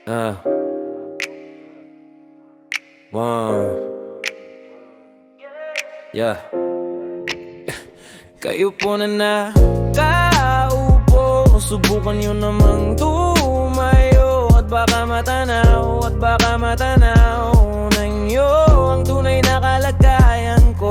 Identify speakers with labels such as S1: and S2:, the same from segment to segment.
S1: Ah, wow, yeah. Kayo po na nakaupo, subukan nyo namang tumayo. At baka matanaw ninyo ang tunay na kalagayan ko.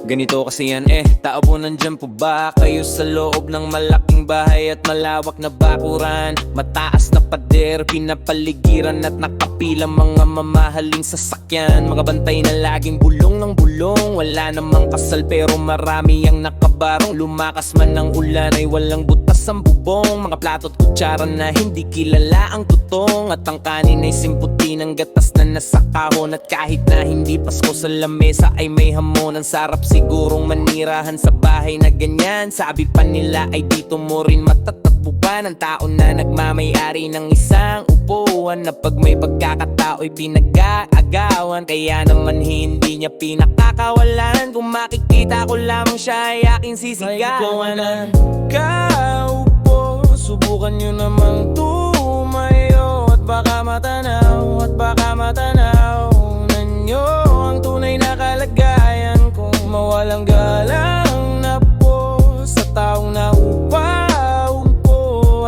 S1: Ganito kasi yan tao po nandyan po ba kayo sa loob ng malaking bahay at malawak na bakuran? Mataas na pader, pinapaligiran at nakapilang mga mamahaling sasakyan. Mga bantay na laging bulong ng bulong, wala namang kasal pero marami ang nakabarong. Lumakas man ng ulan ay walang butas ang bubong. Mga plato at kutsara na hindi kilala ang tutong. At ang kanin ay simputi ng gatas na nasa kahon. At kahit na hindi Pasko sa lamesa ay may hamon. Ang sarap sigurong manirahan sa bahay na ganyan. Sabi pa nila ay dito mo rin matatagpuan ang tao na nagmamay-ari ng isang upuan. Na pag may pagkakatao ay pinag-aagawan, kaya naman hindi niya pinakakawalan. Kung makikita ko lamang siya ay aking sisigawan. Kaupo, subukan nyo namang tumayo. At baka matanaw ninyo ang tunay na kalagayan kong mawalang galang na po sa taong naupa-umpo.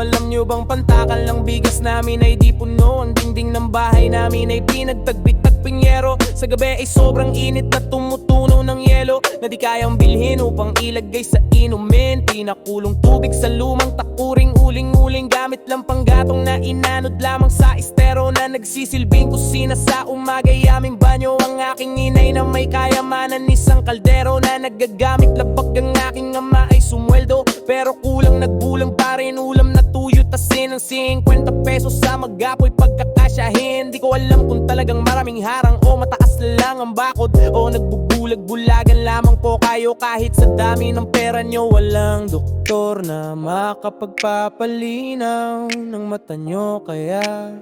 S1: Alam nyo bang pantakan lang bigas namin ay di puno? Ang dingding ng bahay namin ay pinagtagbit-tagping yero. Sa gabi ay sobrang init na tumutunaw ng yelo na di kayang bilhin upang ilagay sa inumin. Pinakulong tubig sa lumang takuring uling-uling, gamit lang panggatong na inanod lamang sa estero na nagsisilbing kusina sa umagay aming banyo. Ang aking inay na may kayamanan, isang kaldero na nagagamit labag. Ang aking ama ay sumweldo pero kulang, nagbulang pa rin ulam na tuyo, tasin ng 50 pesos sa magapoy pagkakasyahin. Di ko alam kung talagang maraming harang o mataas na lang ang bakod o nagbubulag-bulagan lamang po kayo. Kahit sa dami ng pera nyo, walang doktor na makapagpapalinaw ng mata nyo. Kaya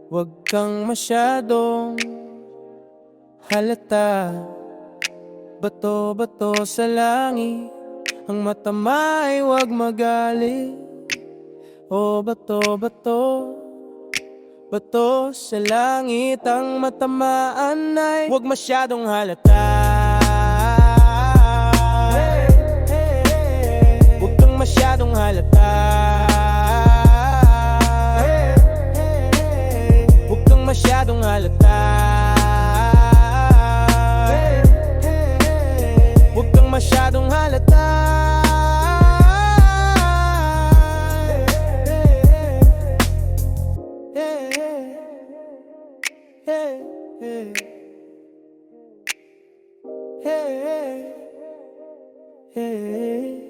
S1: wag kang masyadong halata. Bato-bato sa langit, ang matama ay wag magalit. O bato-bato, bato sa langit, ang matamaan ay wag masyadong halata. Wag kang masyadong halata. Wag kang masyadong halata. Wag kang masyadong halata. Hey, hey, hey, hey, hey.